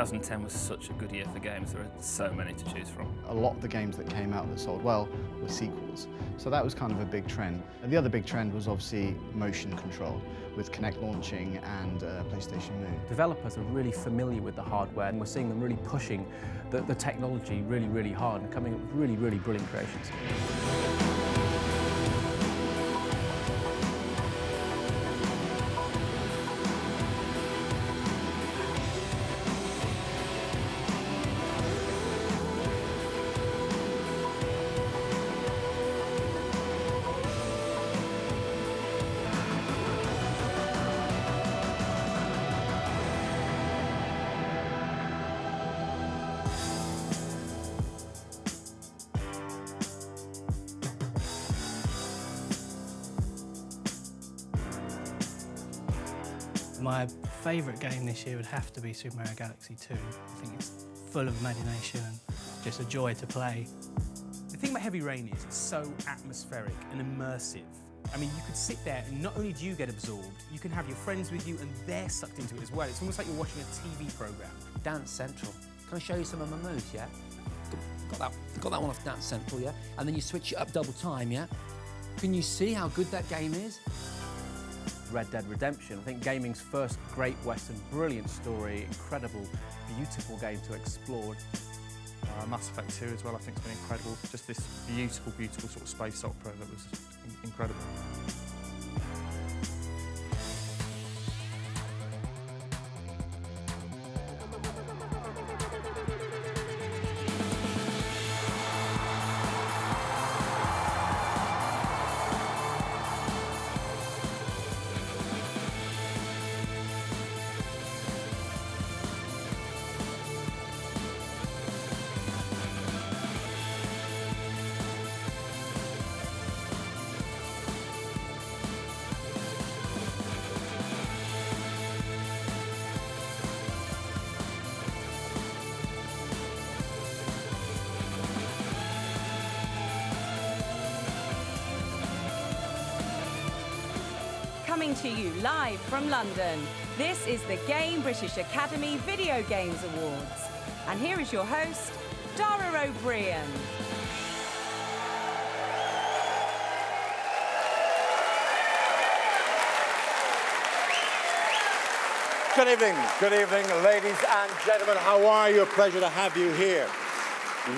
2010 was such a good year for games. There are so many to choose from. A lot of the games that came out that sold well were sequels, so that was kind of a big trend. And the other big trend was obviously motion control, with Kinect launching and PlayStation Move. Developers are really familiar with the hardware, and we're seeing them really pushing the technology really hard and coming up with really brilliant creations. My favourite game this year would have to be Super Mario Galaxy 2. I think it's full of imagination and just a joy to play. The thing about Heavy Rain is it's so atmospheric and immersive. I mean, you could sit there and not only do you get absorbed, you can have your friends with you and they're sucked into it as well. It's almost like you're watching a TV programme. Dance Central. Can I show you some of my moves, yeah? Got that one off Dance Central, yeah? And then you switch it up double time, yeah? Can you see how good that game is? Red Dead Redemption, I think gaming's first great Western, brilliant story, incredible, beautiful game to explore. Mass Effect 2 as well, I think it's been incredible. Just this beautiful sort of space opera that was incredible. Coming to you live from London, this is the Game British Academy Video Games Awards. And here is your host, Dara Ó Briain. Good evening, ladies and gentlemen. How are you? A pleasure to have you here.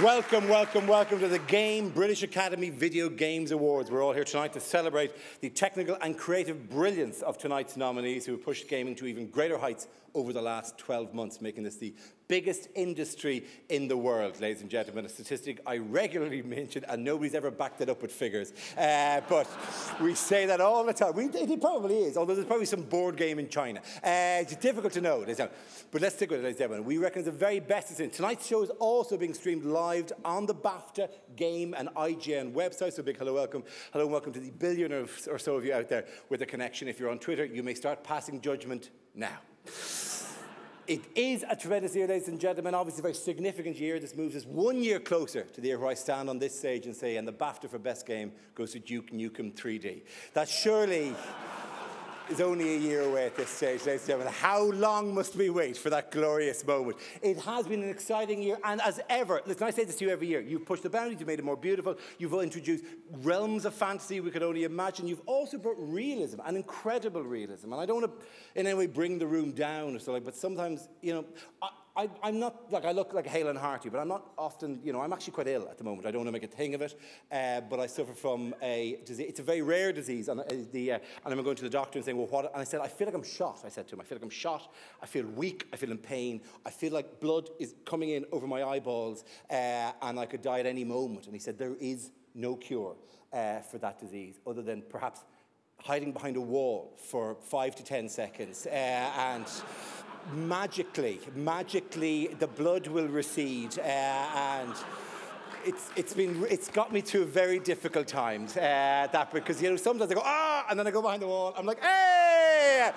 Welcome to the Game British Academy Video Games Awards. We're all here tonight to celebrate the technical and creative brilliance of tonight's nominees who have pushed gaming to even greater heights over the last 12 months, making this the biggest industry in the world, ladies and gentlemen. A statistic I regularly mention, and nobody's ever backed it up with figures. But we say that all the time. It probably is, although there's probably some board game in China. It's difficult to know, ladies and gentlemen. But let's stick with it, ladies and gentlemen. We reckon it's the very best it's in. Tonight's show is also being streamed live on the Bafta, Game and IGN website. So big hello, welcome. Hello and welcome to the billion or so of you out there with a connection. If you're on Twitter, you may start passing judgment now. It is a tremendous year, ladies and gentlemen. Obviously, a very significant year. This moves us 1 year closer to the year where I stand on this stage and say, and the BAFTA for Best Game goes to Duke Nukem 3D. That surely is only a year away at this stage, ladies and gentlemen. How long must we wait for that glorious moment? It has been an exciting year, and as ever, listen, I say this to you every year, you've pushed the boundaries, you've made it more beautiful, you've introduced realms of fantasy we could only imagine, you've also brought realism, an incredible realism, and I don't want to in any way bring the room down or something, but sometimes, you know, I'm not, like, I look like hale and hearty, but I'm not often, you know, I'm actually quite ill at the moment. I don't want to make a thing of it, but I suffer from a disease. It's a very rare disease, and I'm going to the doctor and saying, well, what? And I said, I feel like I'm shot. I said to him, I feel like I'm shot. I feel weak. I feel in pain. I feel like blood is coming in over my eyeballs, and I could die at any moment. And he said, there is no cure for that disease, other than perhaps hiding behind a wall for 5 to 10 seconds, and magically, the blood will recede, and it's got me to very difficult times. That because, you know, sometimes I go, ah, and then I go behind the wall. I'm like, hey.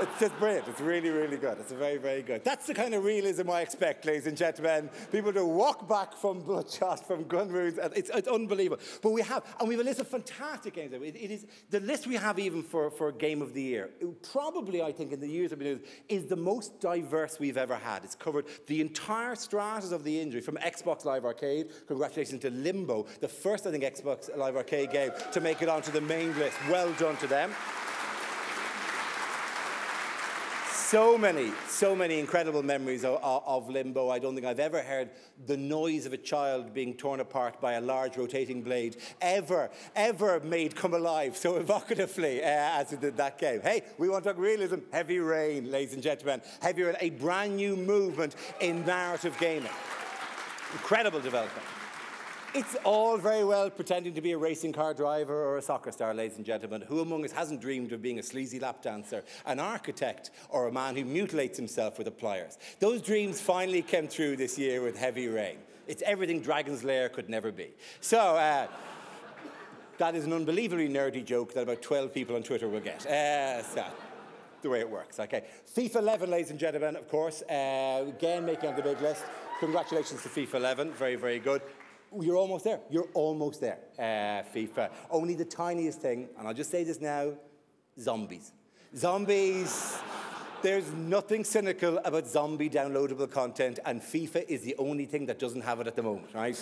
It's just brilliant. It's really, really good. It's very, very good. That's the kind of realism I expect, ladies and gentlemen. People to walk back from bloodshot, from gun wounds. It's unbelievable. But we have a list of fantastic games. It is the list we have even for Game of the Year. Probably, I think, in the years I've been doing this, is the most diverse we've ever had. It's covered the entire stratas of the industry, from Xbox Live Arcade. Congratulations to Limbo, the first, I think, Xbox Live Arcade game to make it onto the main list. Well done to them. So many incredible memories of Limbo. I don't think I've ever heard the noise of a child being torn apart by a large rotating blade ever made come alive so evocatively as it did that game. Hey, we want to talk realism. Heavy Rain, ladies and gentlemen. Heavy Rain, a brand new movement in narrative gaming. Incredible development. It's all very well pretending to be a racing car driver or a soccer star, ladies and gentlemen. Who among us hasn't dreamed of being a sleazy lap dancer, an architect, or a man who mutilates himself with the pliers? Those dreams finally came true this year with Heavy Rain. It's everything Dragon's Lair could never be. So, that is an unbelievably nerdy joke that about 12 people on Twitter will get. So, the way it works, okay. FIFA 11, ladies and gentlemen, of course. Again, making on the big list. Congratulations to FIFA 11. Very, very good. You're almost there. You're almost there, FIFA. Only the tiniest thing, and I'll just say this now, zombies. Zombies. There's nothing cynical about zombie downloadable content, and FIFA is the only thing that doesn't have it at the moment, right?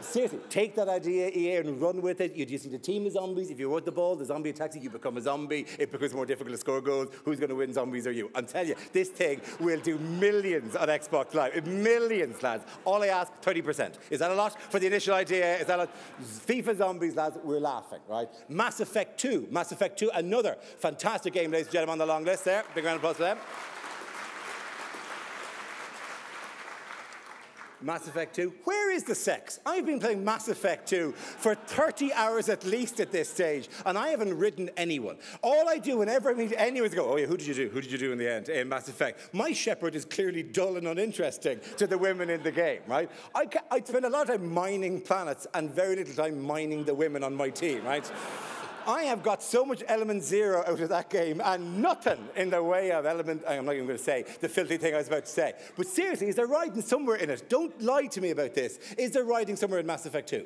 Seriously, take that idea, EA, and run with it. You just need a team of zombies. If you're with the ball, the zombie attacks you, you become a zombie. It becomes more difficult to score goals. Who's going to win, zombies or you? I'm telling you, this thing will do millions on Xbox Live. Millions, lads. All I ask, 30%. Is that a lot for the initial idea? Is that a lot? FIFA zombies, lads, we're laughing, right? Mass Effect 2. Mass Effect 2, another fantastic game, ladies and gentlemen, on the long list there. Big round of applause for them. Mass Effect 2. Where is the sex? I've been playing Mass Effect 2 for 30 hours at least at this stage, and I haven't ridden anyone. All I do whenever I meet anyone is go, oh yeah, who did you do? Who did you do in the end in Mass Effect? My shepherd is clearly dull and uninteresting to the women in the game, right? I spend a lot of time mining planets and very little time mining the women on my team, right? I have got so much element 0 out of that game and nothing in the way of element, I'm not even going to say the filthy thing I was about to say. But seriously, is there riding somewhere in it? Don't lie to me about this. Is there riding somewhere in Mass Effect 2? Yes.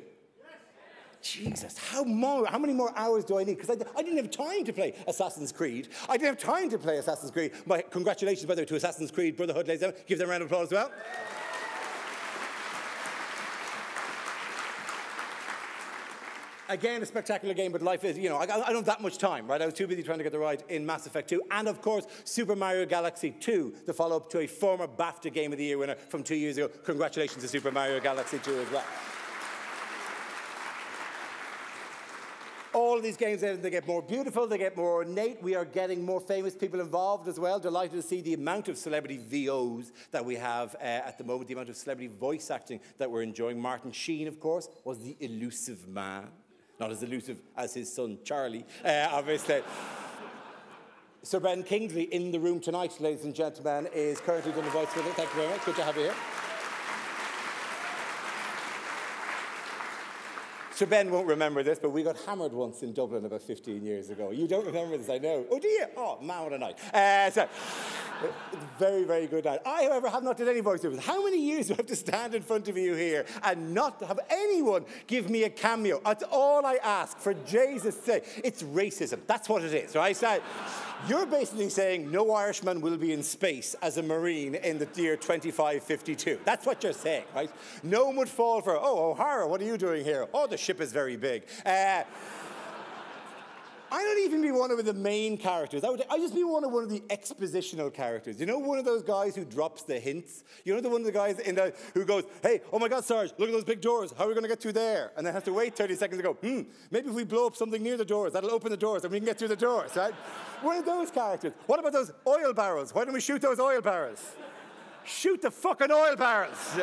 Jesus, how many more hours do I need? Because I didn't have time to play Assassin's Creed. I didn't have time to play Assassin's Creed. My congratulations, by the way, to Assassin's Creed Brotherhood, ladies and gentlemen. Give them a round of applause as well. Again, a spectacular game, but life is, you know, I don't have that much time, right? I was too busy trying to get the ride in Mass Effect 2. And, of course, Super Mario Galaxy 2, the follow-up to a former Bafta Game of the Year winner from 2 years ago. Congratulations to Super Mario Galaxy 2 as well. All of these games, they get more beautiful, they get more ornate. We are getting more famous people involved as well. Delighted to see the amount of celebrity VOs that we have at the moment, the amount of celebrity voice acting that we're enjoying. Martin Sheen, of course, was the elusive man. Not as elusive as his son, Charlie, obviously. Sir Ben Kingsley in the room tonight, ladies and gentlemen, is currently doing the voice with it. Thank you very much. Good to have you here. Sir Ben won't remember this, but we got hammered once in Dublin about 15 years ago. You don't remember this, I know. Oh, do you? Oh, man, what a night. Very, very good night. I, however, have not done any voiceovers. How many years do I have to stand in front of you here and not have anyone give me a cameo? That's all I ask, for Jesus' sake. It's racism. That's what it is, right? So, you're basically saying no Irishman will be in space as a Marine in the year 2552. That's what you're saying, right? No one would fall for, oh, O'Hara, what are you doing here? Oh, the ship is very big. I don't even be one of the main characters. I just be one of the expositional characters. You know, one of those guys who drops the hints? You know, one of the guys who goes, hey, oh my God, Sarge, look at those big doors. How are we going to get through there? And then have to wait 30 seconds and go, maybe if we blow up something near the doors, that'll open the doors and we can get through the doors, right? One of those characters. What about those oil barrels? Why don't we shoot those oil barrels? Shoot the fucking oil barrels.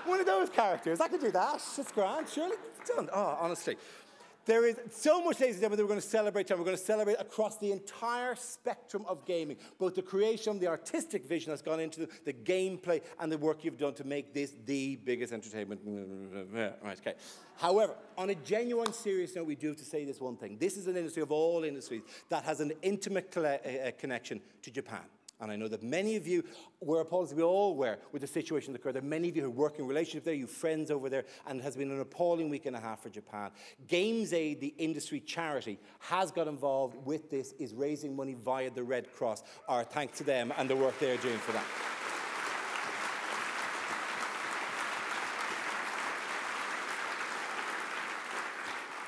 One of those characters. I could do that. It's grand, surely. It's done. Oh, honestly. There is so much, ladies and gentlemen, that we're going to celebrate tonight. We're going to celebrate across the entire spectrum of gaming, both the creation, the artistic vision that's gone into the gameplay, and the work you've done to make this the biggest entertainment. Right, okay. However, on a genuine, serious note, we do have to say this one thing. This is an industry of all industries that has an intimate connection to Japan. And I know that many of you were appalled, as we all were, with the situation that occurred. There are many of you who work in relationship there, you have friends over there, and it has been an appalling week and a half for Japan. Games Aid, the industry charity, has got involved with this, is raising money via the Red Cross. Our thanks to them and the work they're doing for that.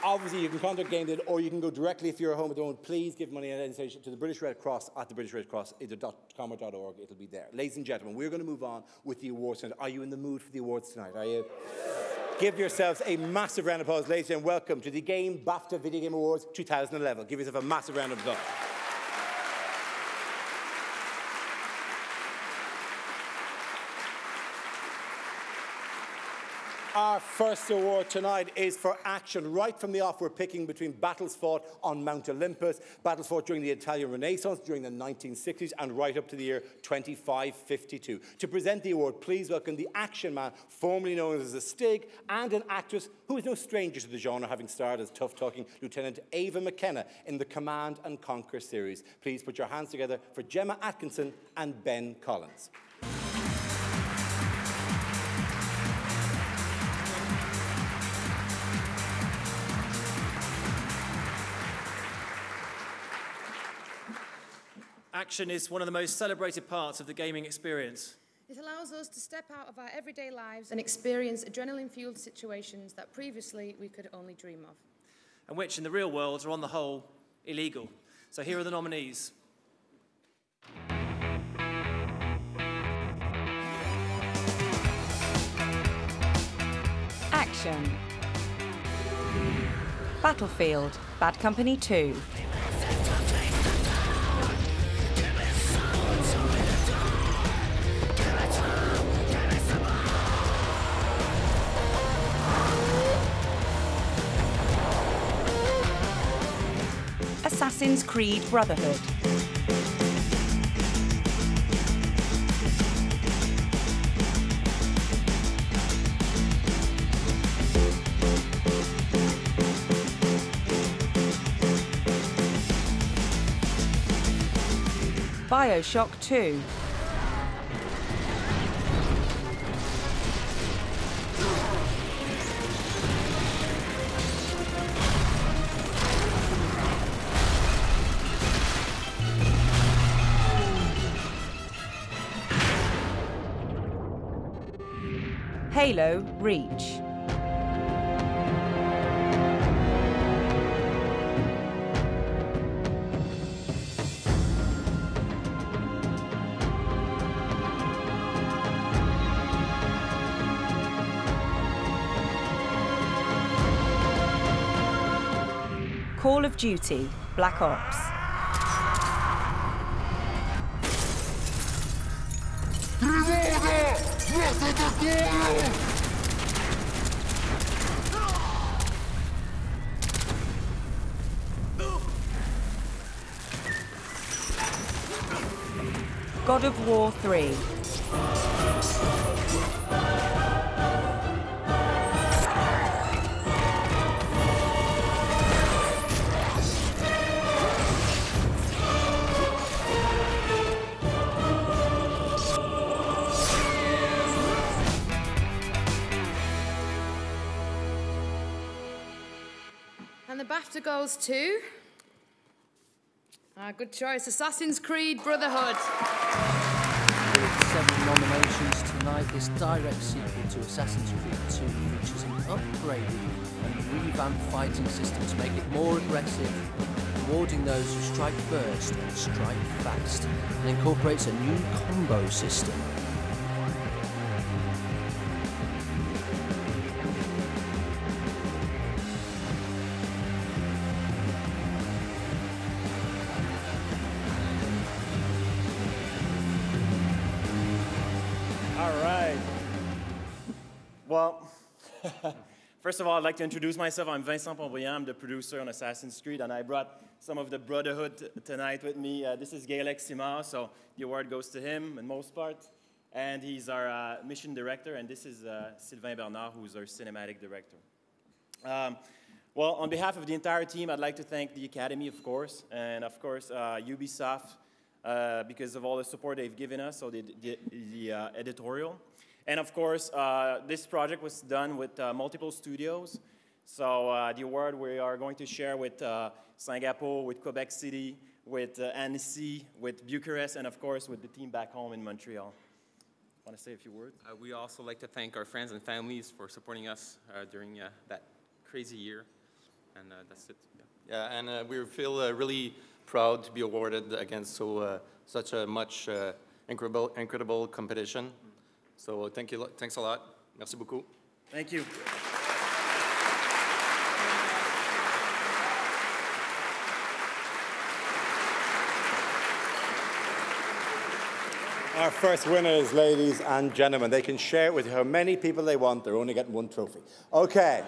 Obviously, you can contact Game Aid, or you can go directly, if you're at home at home, please give money at any stage to the British Red Cross at the British Red Cross, either .com or .org, it'll be there. Ladies and gentlemen, we're going to move on with the awards tonight. Are you in the mood for the awards tonight? Are you? Give yourselves a massive round of applause, ladies and welcome to the Game Bafta Video Game Awards 2011. Give yourself a massive round of applause. Our first award tonight is for action. Right from the off, we're picking between battles fought on Mount Olympus, battles fought during the Italian Renaissance, during the 1960s, and right up to the year 2552. To present the award, please welcome the action man, formerly known as a Stig, and an actress who is no stranger to the genre, having starred as tough-talking Lieutenant Ava McKenna in the Command and Conquer series. Please put your hands together for Gemma Atkinson and Ben Collins. Action is one of the most celebrated parts of the gaming experience. It allows us to step out of our everyday lives and experience adrenaline-fueled situations that previously we could only dream of. And which, in the real world, are on the whole illegal. So here are the nominees. Action. Battlefield, Bad Company 2. Assassin's Creed Brotherhood. BioShock 2. Halo Reach. Call of Duty Black Ops. God of War 3. And the BAFTA goes to... good choice, Assassin's Creed Brotherhood. With 7 nominations tonight, this direct sequel to Assassin's Creed 2 features an upgraded and revamped fighting system to make it more aggressive, rewarding those who strike first and strike fast, and incorporates a new combo system. Well, First of all, I'd like to introduce myself. I'm Vincent Briain. I'm the producer on Assassin's Creed, and I brought some of the Brotherhood tonight with me. This is Gaelec Simard, so the award goes to him in most part. And he's our mission director, and this is Sylvain Bernard, who's our cinematic director. Well, on behalf of the entire team, I'd like to thank the Academy, of course, and of course Ubisoft, because of all the support they've given us, so the editorial. And of course, this project was done with multiple studios. So the award we are going to share with Singapore, with Quebec City, with Annecy, with Bucharest, and of course with the team back home in Montreal. Want to say a few words? We also like to thank our friends and families for supporting us during that crazy year. And that's it. Yeah, and we feel really proud to be awarded against such a much incredible competition. So thanks a lot. Merci beaucoup. Thank you. Our first winners, ladies and gentlemen. They can share it with how many people they want. They're only getting one trophy. Okay.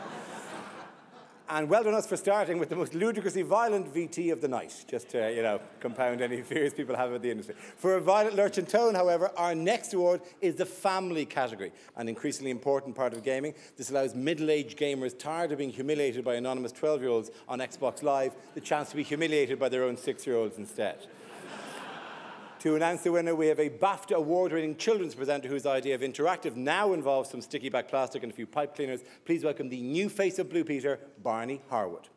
And well done us for starting with the most ludicrously violent VT of the night, just to, you know, compound any fears people have about the industry. For a violent lurching tone, however, our next award is the family category, an increasingly important part of gaming. This allows middle-aged gamers tired of being humiliated by anonymous 12-year-olds on Xbox Live the chance to be humiliated by their own 6-year-olds instead. To announce the winner, we have a Bafta award-winning children's presenter whose idea of interactive now involves some sticky back plastic and a few pipe cleaners. Please welcome the new face of Blue Peter, Barney Harwood.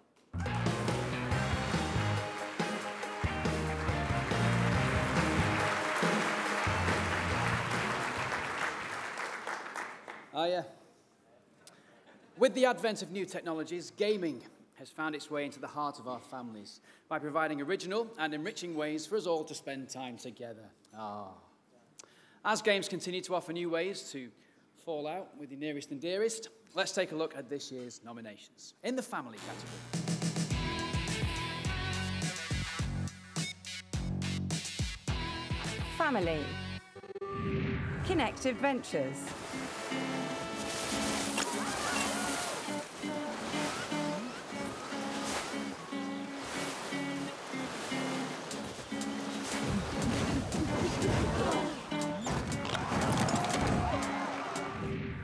With the advent of new technologies, gaming has found its way into the heart of our families by providing original and enriching ways for us all to spend time together. As games continue to offer new ways to fall out with your nearest and dearest, let's take a look at this year's nominations. In the family category. Family. Kinect Adventures.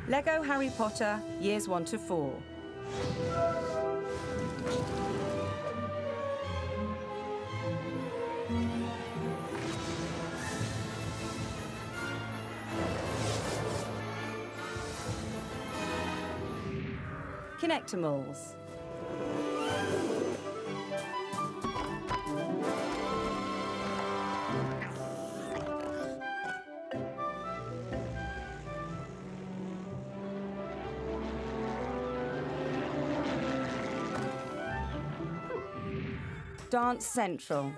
Lego Harry Potter, years 1 to 4. Kinectimals. Dance Central.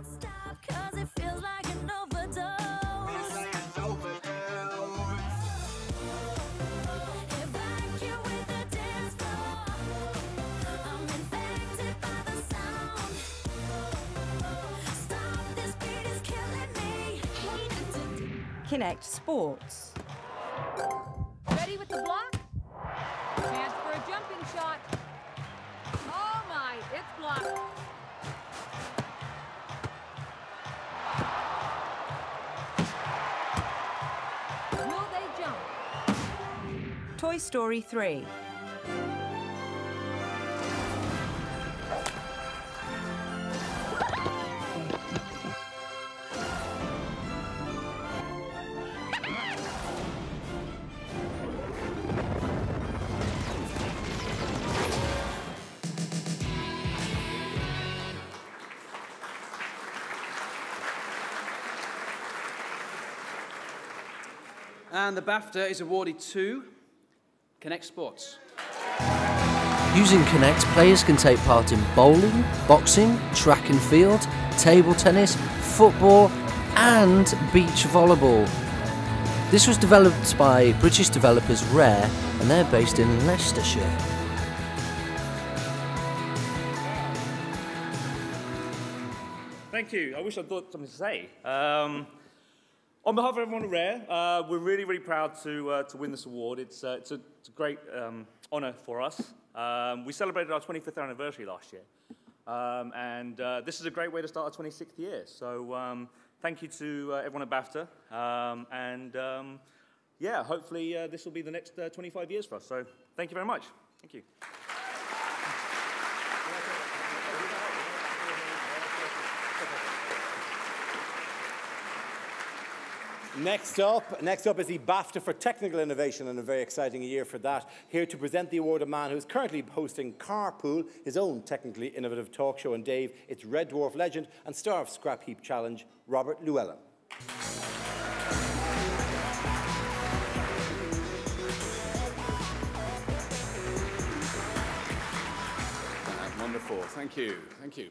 Kinect Sports. Ready with the block? Chance for a jumping shot. Oh my, it's blocked. Will they jump? Toy Story 3. And the Bafta is awarded to Kinect Sports. Using Kinect, players can take part in bowling, boxing, track and field, table tennis, football and beach volleyball. This was developed by British developers Rare and they're based in Leicestershire. Thank you. I wish I'd got something to say. On behalf of everyone at Rare, we're really, really proud to win this award. It's a great honour for us. We celebrated our 25th anniversary last year, and this is a great way to start our 26th year. So thank you to everyone at Bafta, and yeah, hopefully this will be the next 25 years for us. So thank you very much. Thank you. Next up is the Bafta for Technical Innovation, and a very exciting year for that. Here to present the award, a man who's currently hosting Carpool, his own technically innovative talk show. And Dave, it's Red Dwarf legend and star of Scrap Heap Challenge, Robert Llewellyn. Wonderful, thank you, thank you.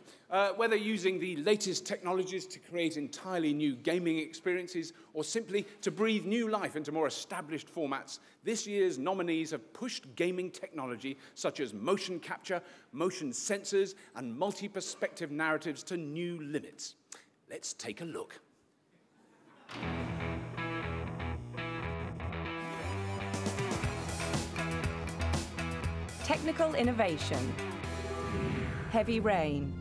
Whether using the latest technologies to create entirely new gaming experiences or simply to breathe new life into more established formats, this year's nominees have pushed gaming technology such as motion capture, motion sensors, and multi-perspective narratives to new limits. Let's take a look. Technical innovation. Heavy Rain.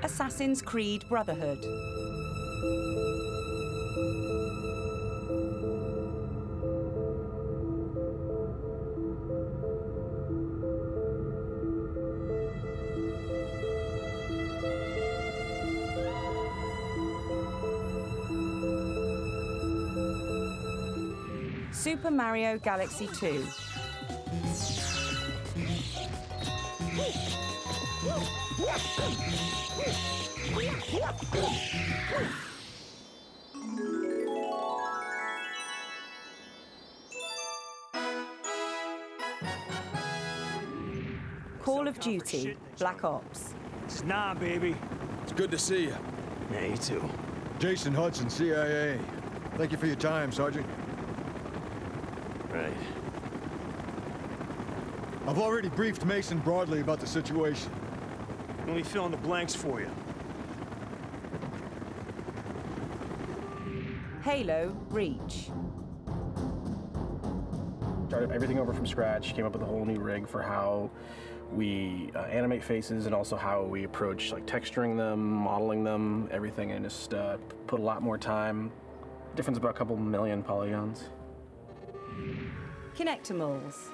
Assassin's Creed Brotherhood. Super Mario Galaxy 2. Call of Duty Black Ops. Nah, baby. It's good to see you. Yeah, you too. Jason Hudson, CIA. Thank you for your time, Sergeant. Right. I've already briefed Mason broadly about the situation. Let me fill in the blanks for you. Halo Reach. Started everything over from scratch, came up with a whole new rig for how we animate faces and also how we approach like texturing them, modeling them, everything, and just put a lot more time. Difference about a couple million polygons. Kinectimals.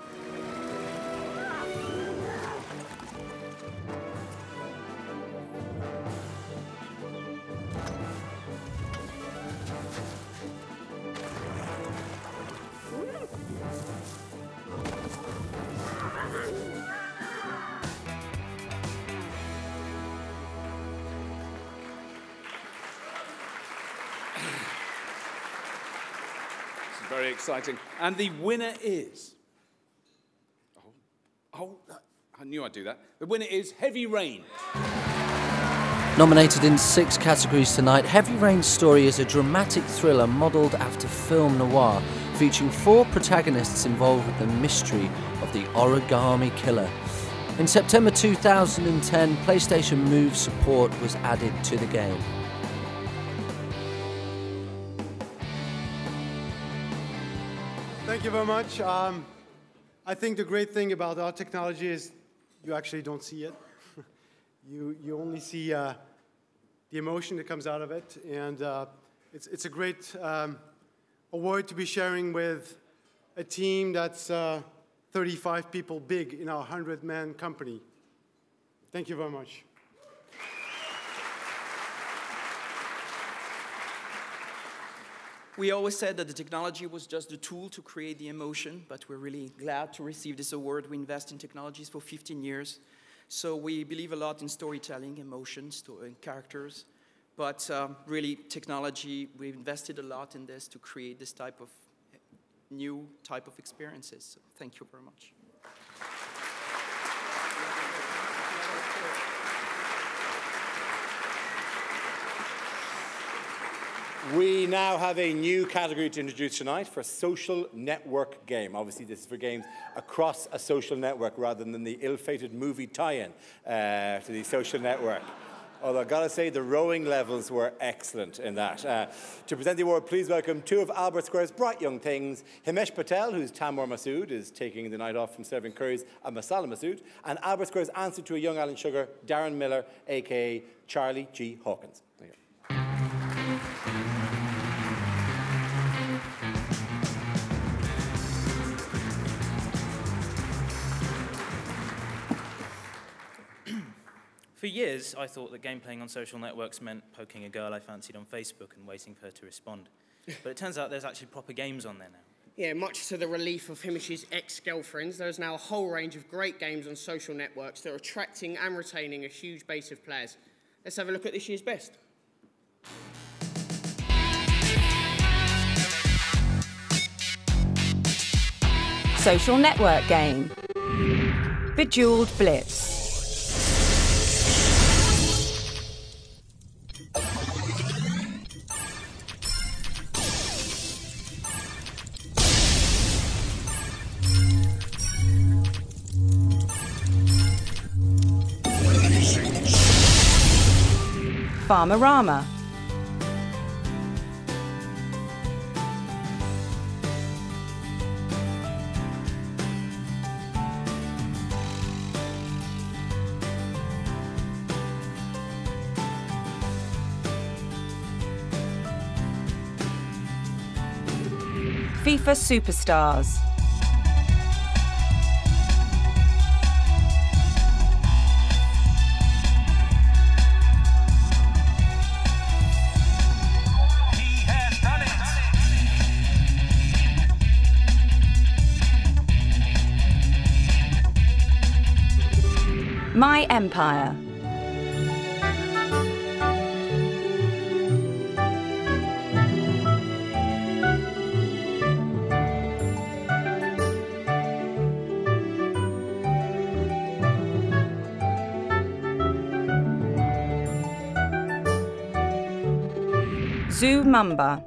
Very exciting. And the winner is... I knew I'd do that. The winner is Heavy Rain. Nominated in 6 categories tonight, Heavy Rain's story is a dramatic thriller modelled after film noir, featuring 4 protagonists involved with the mystery of the origami killer. In September 2010, PlayStation Move support was added to the game. Thank you very much. I think the great thing about our technology is you actually don't see it. you only see the emotion that comes out of it, and it's a great award to be sharing with a team that's 35 people big in our 100-man company. Thank you very much. We always said that the technology was just the tool to create the emotion, but we're really glad to receive this award. We invest in technologies for 15 years. So we believe a lot in storytelling, emotions, and characters. But really, technology, we've invested a lot in this to create this type of new type of experiences. So thank you very much. We now have a new category to introduce tonight for social network game. Obviously, this is for games across a social network rather than the ill-fated movie tie-in to the social network. Although I've got to say, the rowing levels were excellent in that. To present the award, please welcome two of Albert Square's bright young things, Himesh Patel, who's Tamoor Masood, is taking the night off from serving curries at Masala Masood, and Albert Square's answer to a young Alan Sugar, Darren Miller, a.k.a. Charlie G. Hawkins. There you go. For years, I thought that game playing on social networks meant poking a girl I fancied on Facebook and waiting for her to respond. But it turns out there's actually proper games on there now. Yeah, much to the relief of Himish's ex-girlfriends, there's now a whole range of great games on social networks that are attracting and retaining a huge base of players. Let's have a look at this year's best. Social network game. Bejeweled Blitz. Farmerama. FIFA Superstars. My Empire. Zoo Mamba.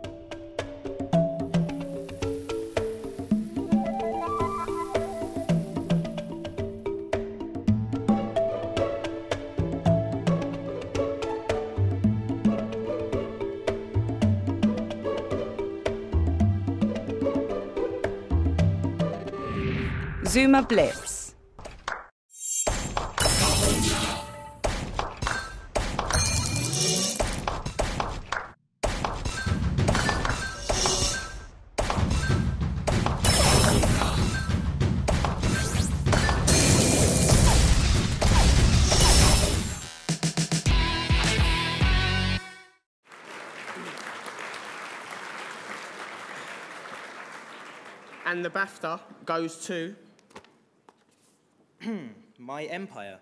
Zuma Blitz. And the BAFTA goes to... My Empire.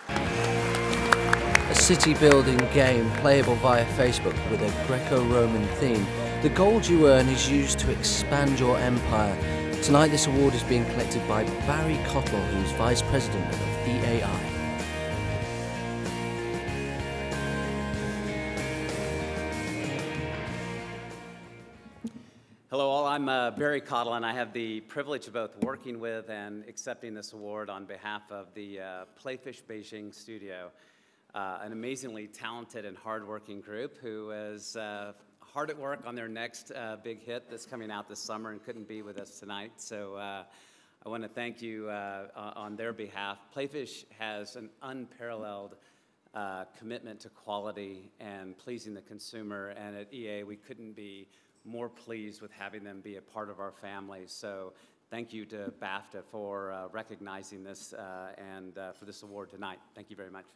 A city-building game playable via Facebook with a Greco-Roman theme. The gold you earn is used to expand your empire. Tonight this award is being collected by Barry Cottle, who's Vice President of EAI. Hello all, I'm Barry Cottle, and I have the privilege of both working with and accepting this award on behalf of the Playfish Beijing studio, an amazingly talented and hardworking group who is hard at work on their next big hit that's coming out this summer and couldn't be with us tonight. So I want to thank you on their behalf. Playfish has an unparalleled commitment to quality and pleasing the consumer, and at EA we couldn't be more pleased with having them be a part of our family. So thank you to BAFTA for recognizing this and for this award tonight. Thank you very much.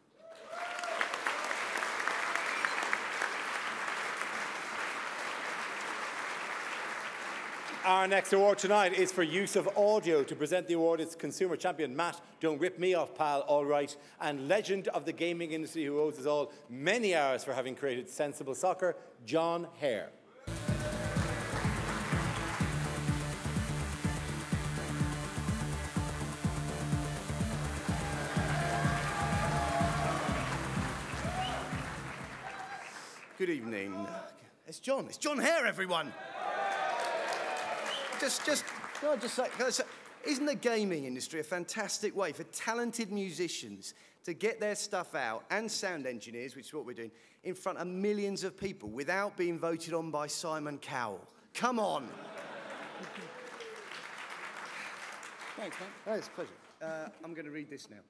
Our next award tonight is for use of audio. To present the award is consumer champion Matt, don't rip me off, pal, all right, and legend of the gaming industry who owes us all many hours for having created sensible soccer, John Hare. Good evening. It's John. It's John Hare, everyone. Can I just say, isn't the gaming industry a fantastic way for talented musicians to get their stuff out, and sound engineers, which is what we're doing, in front of millions of people without being voted on by Simon Cowell? Come on. Thanks, man. Oh, it's a pleasure. I'm going to read this now.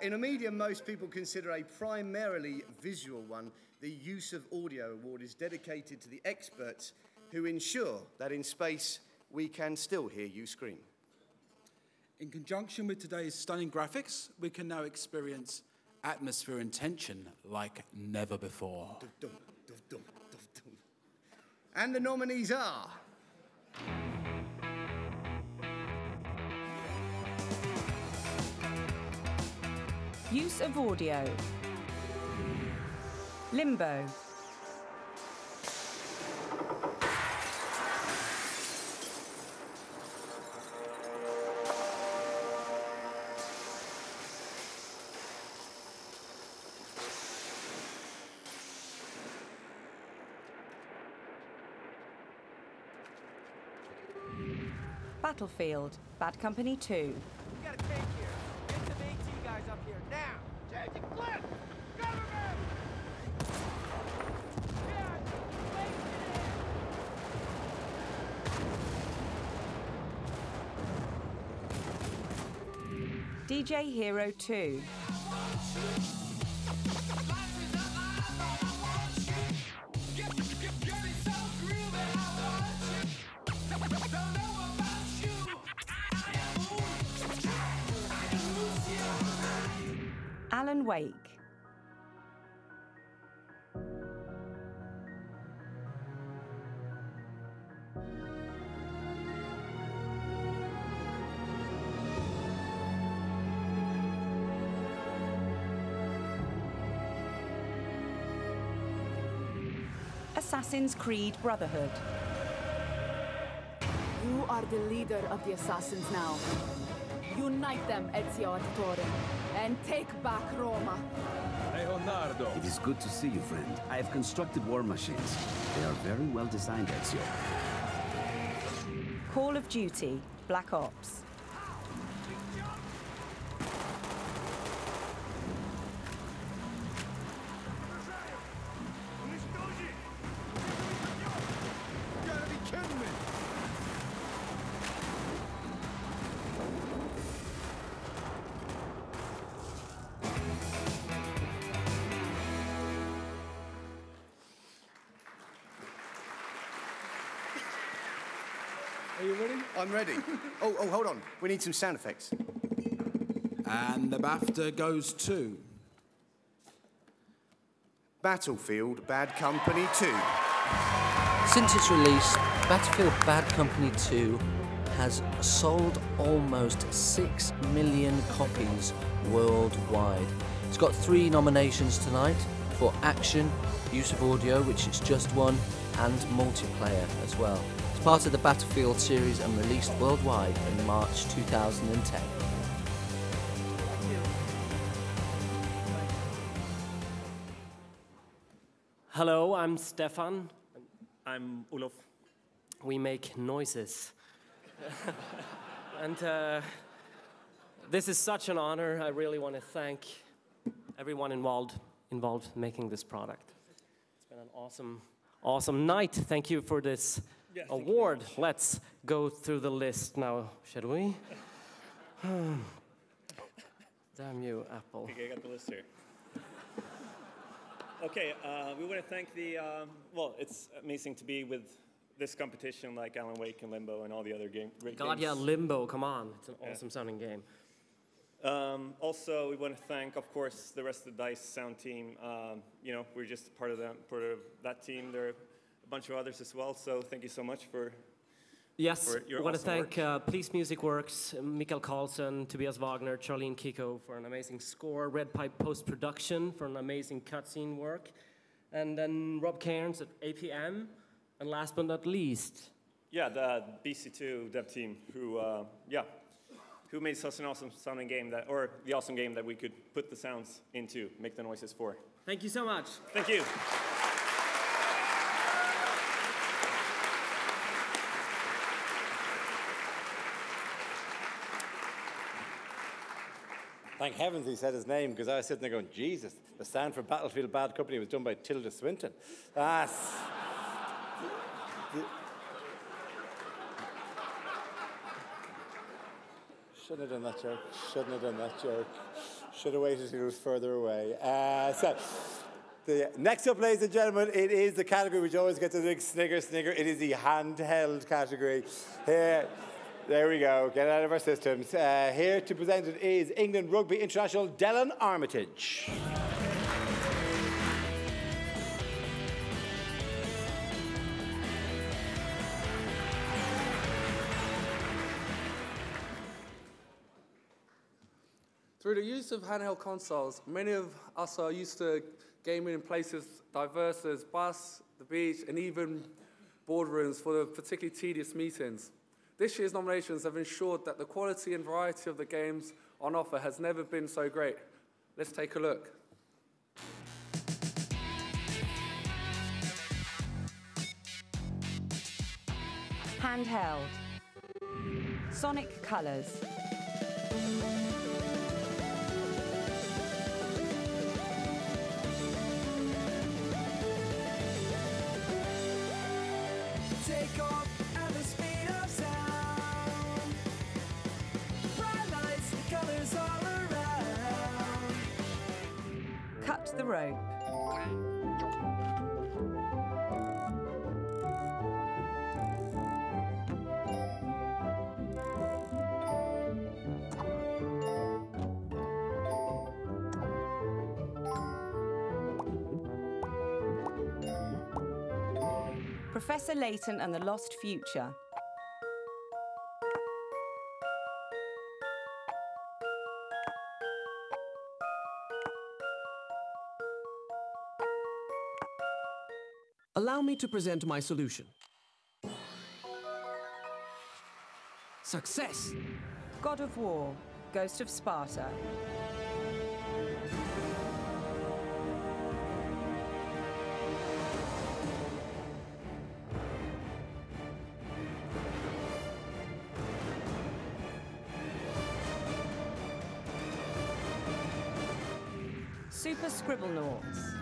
In a medium most people consider a primarily visual one, the Use of Audio Award is dedicated to the experts who ensure that in space we can still hear you scream. In conjunction with today's stunning graphics, we can now experience atmosphere and tension like never before. And the nominees are... Use of audio. Limbo. Battlefield, Bad Company 2. We got a tank here. Get some AT guys up here now. Changing clip. Government. DJ Hero 2. Alan Wake. Assassin's Creed Brotherhood. You are the leader of the assassins now. Unite them, Ezio Auditore, and take back Roma. Leonardo. It is good to see you, friend. I have constructed war machines. They are very well designed, Ezio. Call of Duty, Black Ops. Are you ready? I'm ready. Oh, hold on. We need some sound effects. And the BAFTA goes to... Battlefield Bad Company 2. Since its release, Battlefield Bad Company 2 has sold almost 6 million copies worldwide. It's got 3 nominations tonight for action, use of audio, which it's just won, and multiplayer as well. It's part of the Battlefield series and released worldwide in March 2010. Hello, I'm Stefan. I'm Olof. We make noises. And this is such an honor. I really want to thank everyone involved in making this product. It's been an awesome night. Thank you for this award. Let's go through the list now, shall we? Damn you, Apple. Okay, I got the list here. Okay, we want to thank the, well, it's amazing to be with this competition like Alan Wake and Limbo and all the other great games. God, yeah, Limbo, come on. It's an awesome sounding game. Also, we want to thank, of course, the rest of the DICE sound team. You know, we're just part of that team. There are a bunch of others as well, so thank you so much for your I want to awesome thank work. Police Music Works, Mikael Karlsson, Tobias Wagner, Charlene Kiko for an amazing score, Red Pipe Post-Production for an amazing cutscene work, and then Rob Cairns at APM, and last but not least... Yeah, the BC2 dev team who made such an awesome sounding game or the awesome game that we could put the sounds into, make the noises for. Thank you so much. Thank you. Thank heavens he said his name, because I was sitting there going, Jesus, the sound for Battlefield Bad Company was done by Tilda Swinton. That's... Shouldn't have done that joke. Shouldn't have done that joke. Should have waited until it was further away. The next up, ladies and gentlemen, it is the category which always gets a big snigger. It is the handheld category. Here, there we go. Get it out of our systems. Here to present it is England Rugby International Dylan Armitage. Through the use of handheld consoles, many of us are used to gaming in places diverse as bus, the beach, and even boardrooms for the particularly tedious meetings. This year's nominations have ensured that the quality and variety of the games on offer has never been so great. Let's take a look. Handheld. Sonic Colors. Take off at the speed of sound. Bright lights, the colors all around. Cut the rope. Professor Layton and the Lost Future. Allow me to present my solution. Success! God of War, Ghost of Sparta. Super Scribblenauts.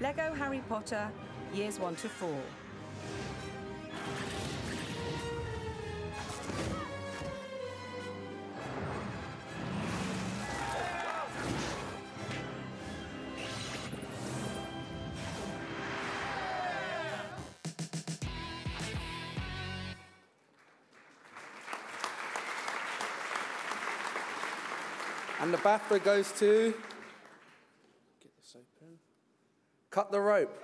Lego Harry Potter, Years 1 to 4. And the Bafta goes to, get this open, Cut the Rope.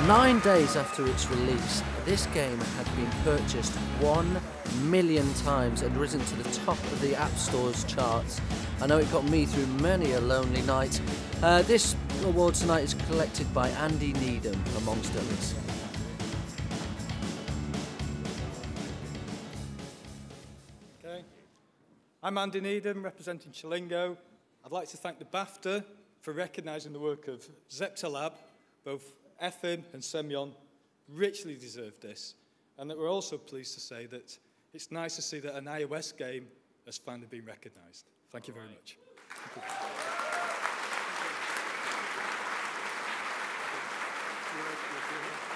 9 days after its release, this game had been purchased 1 million times and risen to the top of the App Store's charts. I know it got me through many a lonely night. This award tonight is collected by Andy Needham, amongst others. I'm Andy Needham, representing Chilingo. I'd like to thank the Bafta for recognising the work of Zeptalab. Both Ethan and Semyon richly deserve this, and that we're also pleased to say that it's nice to see that an iOS game has finally been recognised. Thank you very much. Thank you.